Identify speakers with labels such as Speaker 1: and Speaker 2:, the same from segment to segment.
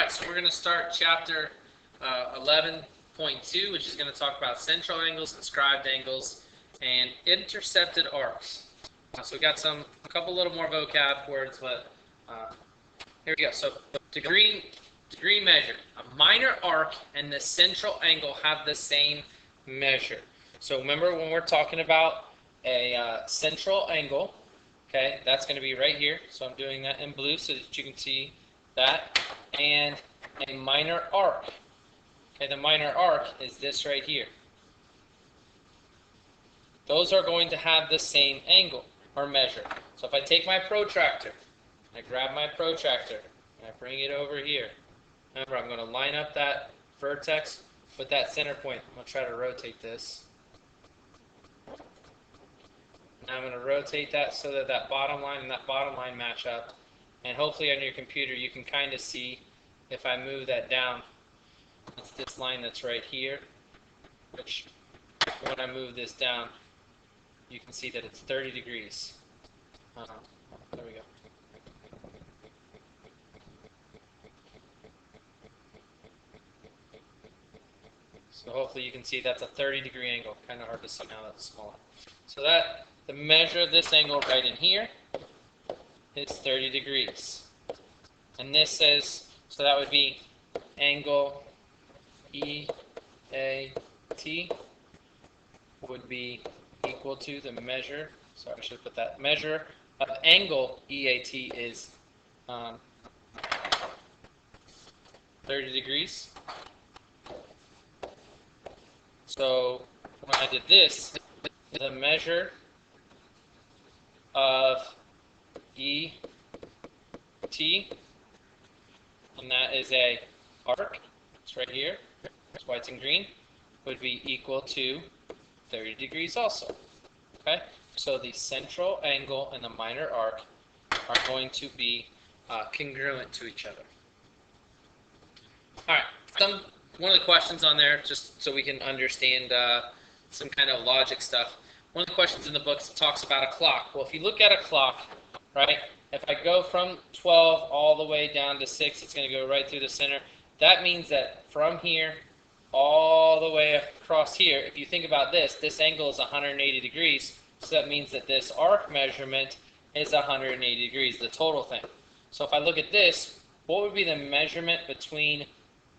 Speaker 1: Alright, so we're going to start chapter 11.2, which is going to talk about central angles, inscribed angles, and intercepted arcs. So we got a couple little more vocab words, but here we go. So degree measure. A minor arc and the central angle have the same measure. So remember when we're talking about a central angle, okay, that's going to be right here. So I'm doing that in blue so that you can see that. And a minor arc. Okay, the minor arc is this right here. Those are going to have the same angle or measure. So if I take my protractor, I grab my protractor, and I bring it over here. Remember, I'm going to line up that vertex with that center point. I'm going to try to rotate this. Now I'm going to rotate that so that that bottom line and that bottom line match up. And hopefully on your computer you can kind of see if I move that down. It's this line that's right here, which when I move this down, you can see that it's 30 degrees. There we go. So hopefully you can see that's a 30-degree angle. Kind of hard to see now, that's small. So that the measure of this angle right in here is 30 degrees. And this says, so that would be angle EAT would be equal to the measure, sorry, I should put that, measure of angle EAT is 30 degrees. So when I did this, the measure of ET, and that is a arc, it's right here, that's why it's in green, would be equal to 30 degrees also. Okay, so the central angle and the minor arc are going to be congruent to each other. All right, one of the questions on there, just so we can understand some kind of logic stuff. One of the questions in the book talks about a clock. Well, if you look at a clock, right, if I go from 12 all the way down to 6, it's going to go right through the center. That means that from here all the way across here, if you think about this angle is 180 degrees, so that means that this arc measurement is 180 degrees, the total thing. So if I look at this, what would be the measurement between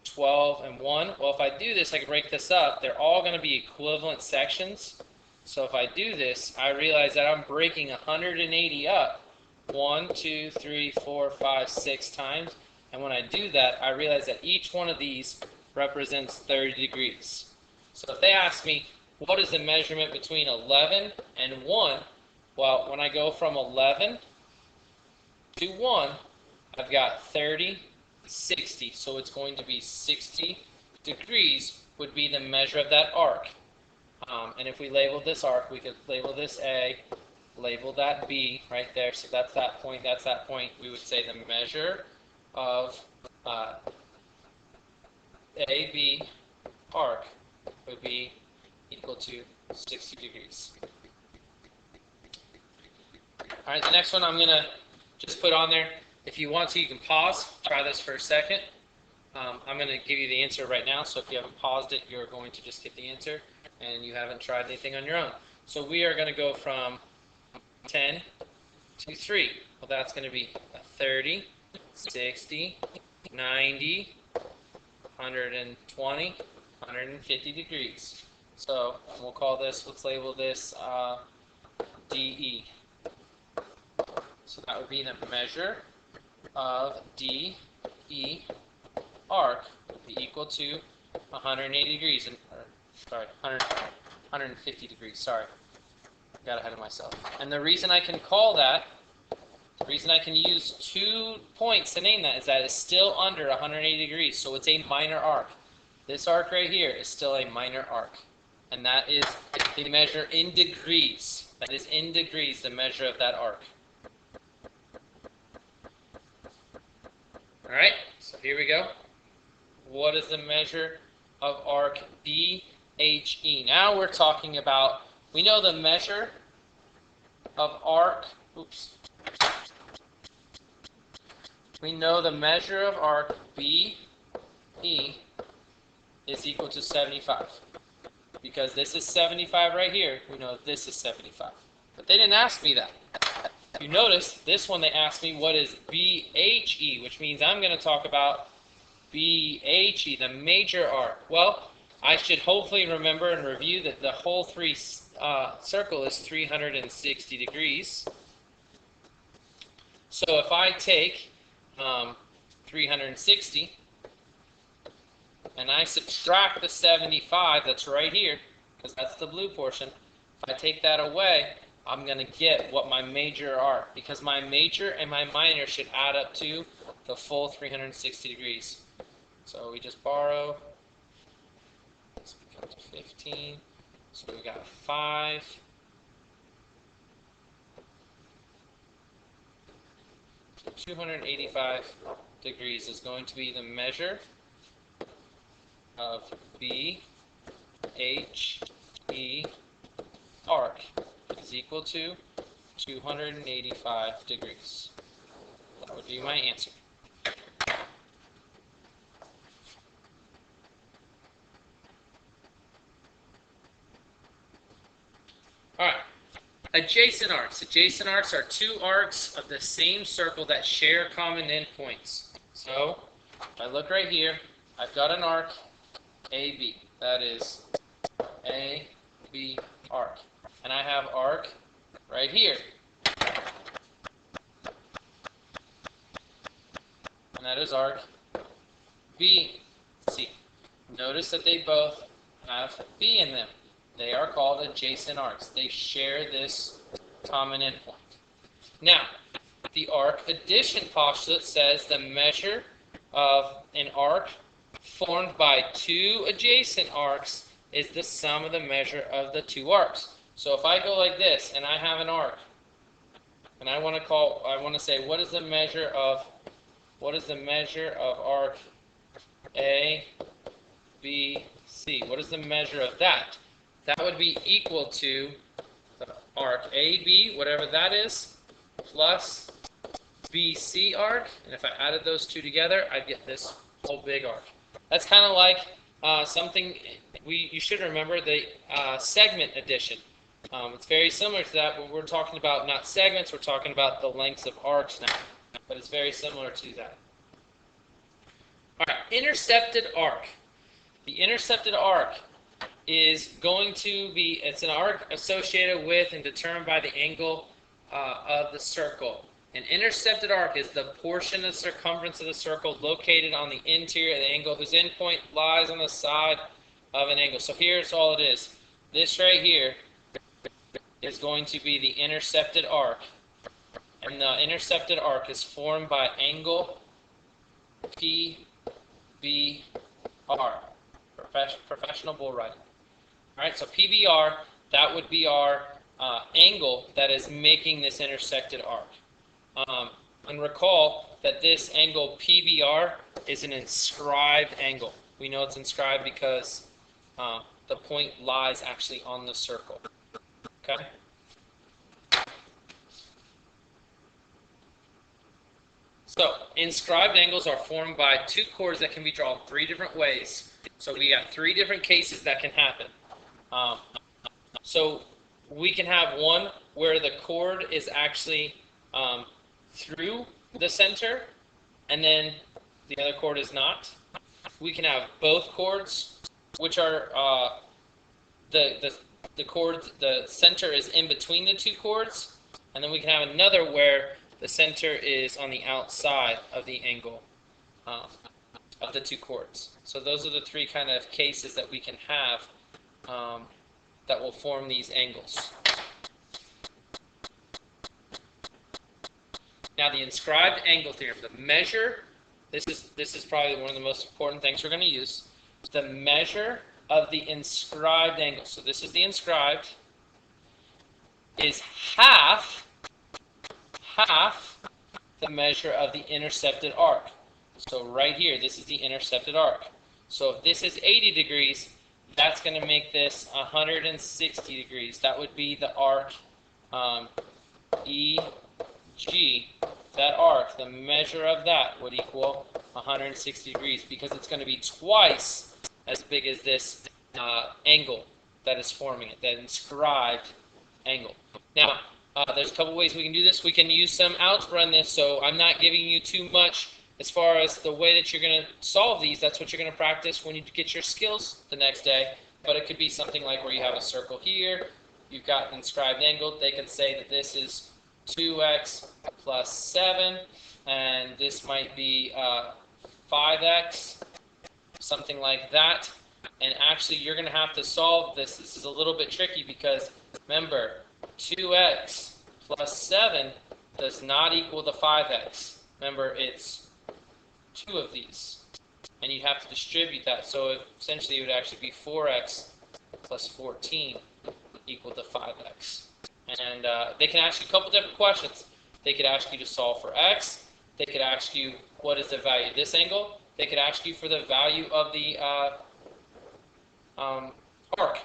Speaker 1: 12 and 1? Well, if I do this, I can break this up. They're all going to be equivalent sections. So if I do this, I realize that I'm breaking 180 up 1, 2, 3, 4, 5, 6 times. And when I do that, I realize that each one of these represents 30 degrees. So if they ask me, what is the measurement between 11 and 1? Well, when I go from 11 to 1, I've got 30, 60. So it's going to be 60 degrees would be the measure of that arc. And if we label this arc, we could label this A, label that B right there. So that's that point, that's that point. We would say the measure of AB arc would be equal to 60 degrees. All right, the next one I'm going to just put on there. If you want to, you can pause. Try this for a second. I'm going to give you the answer right now, so if you haven't paused it, you're going to just get the answer, and you haven't tried anything on your own. So we are going to go from 10 to 3. Well, that's going to be 30, 60, 90, 120, 150 degrees. So we'll call this, let's label this DE. So that would be the measure of DE arc would be equal to 180 degrees, sorry, 150 degrees, sorry. Got ahead of myself. And the reason I can call that, the reason I can use 2 points to name that is that it's still under 180 degrees, so it's a minor arc. This arc right here is still a minor arc. And that is the measure in degrees. That is in degrees, the measure of that arc. Alright, so here we go. What is the measure of arc BHE? Now we're talking about, we know the measure of arc, we know the measure of arc BE is equal to 75. Because this is 75 right here, we know this is 75. But they didn't ask me that. If you notice, this one they asked me what is BHE, which means I'm going to talk about BHE, the major arc. Well, I should hopefully remember and review that the whole circle is 360 degrees. So if I take 360 and I subtract the 75 that's right here, because that's the blue portion, if I take that away, I'm going to get what my major are, because my major and my minor should add up to the full 360 degrees. So we just borrow, this becomes 15, so we got 5. So 285 degrees is going to be the measure of BHE arc is equal to 285 degrees. That would be my answer. All right. Adjacent arcs. Adjacent arcs are two arcs of the same circle that share common endpoints. So, if I look right here, I've got an arc, AB. That is AB arc. And I have arc right here. And that is arc BC. Notice that they both have B in them. They are called adjacent arcs. They share this common endpoint. Now, the arc addition postulate says the measure of an arc formed by two adjacent arcs is the sum of the measure of the two arcs. So if I go like this and I have an arc, and I want to say what is the measure of arc A, B, C? What is the measure of that? That would be equal to the arc AB, whatever that is, plus BC arc. And if I added those two together, I'd get this whole big arc. That's kind of like something you should remember, the segment addition. It's very similar to that, but we're talking about not segments, we're talking about the lengths of arcs now. But it's very similar to that. All right, intercepted arc. The intercepted arc is going to be, it's an arc associated with and determined by the angle of the circle. An intercepted arc is the portion of the circumference of the circle located on the interior of the angle whose endpoint lies on the side of an angle. So here's all it is. This right here is going to be the intercepted arc. And the intercepted arc is formed by angle PBR, professional bull riding. All right, so PBR, that would be our angle that is making this intersected arc. And recall that this angle PBR is an inscribed angle. We know it's inscribed because the point lies actually on the circle. Okay? So, inscribed angles are formed by two chords that can be drawn three different ways. So we got three different cases that can happen. So we can have one where the chord is actually through the center, and then the other chord is not. We can have both chords, which are the chords, the center is in between the two chords, and then we can have another where the center is on the outside of the angle of the two chords. So those are the three kind of cases that we can have that will form these angles. Now the inscribed angle theorem, the measure, this is probably one of the most important things we're going to use, the measure of the inscribed angle. So this is the inscribed, is half the measure of the intercepted arc. So right here, this is the intercepted arc. So if this is 80 degrees, that's going to make this 160 degrees. That would be the arc EG. That arc, the measure of that would equal 160 degrees, because it's going to be twice as big as this angle that is forming it, that inscribed angle. Now, there's a couple ways we can do this. We can use some algebra in this, so I'm not giving you too much as far as the way that you're going to solve these. That's what you're going to practice when you get your skills the next day. But it could be something like where you have a circle here, you've got an inscribed angle. They could say that this is 2x plus 7, and this might be 5x, something like that. And actually, you're going to have to solve this. This is a little bit tricky because, remember, 2x plus 7 does not equal the 5x. Remember, it's 2 of these. And you'd have to distribute that. So essentially, it would actually be 4x plus 14 equal to 5x. And they can ask you a couple different questions. They could ask you to solve for x. They could ask you, what is the value of this angle? They could ask you for the value of the arc.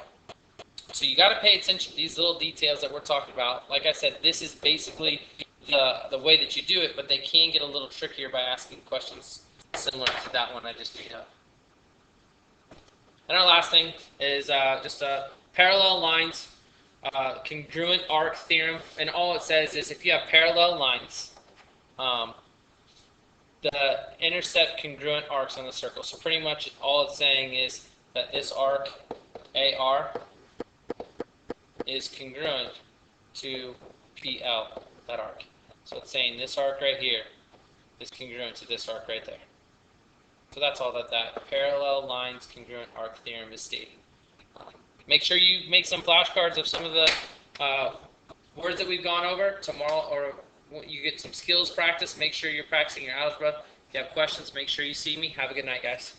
Speaker 1: So you got to pay attention to these little details that we're talking about. Like I said, this is basically the way that you do it, but they can get a little trickier by asking questions similar to that one I just made up. And our last thing is just parallel lines, congruent arc theorem. And all it says is if you have parallel lines, the intercept congruent arcs on the circle. So pretty much all it's saying is that this arc, AR, is congruent to PL, that arc. So it's saying this arc right here is congruent to this arc right there. So that's all that parallel lines congruent arc theorem is stating. Make sure you make some flashcards of some of the words that we've gone over tomorrow, or when you get some skills practice. Make sure you're practicing your algebra. If you have questions, make sure you see me. Have a good night, guys.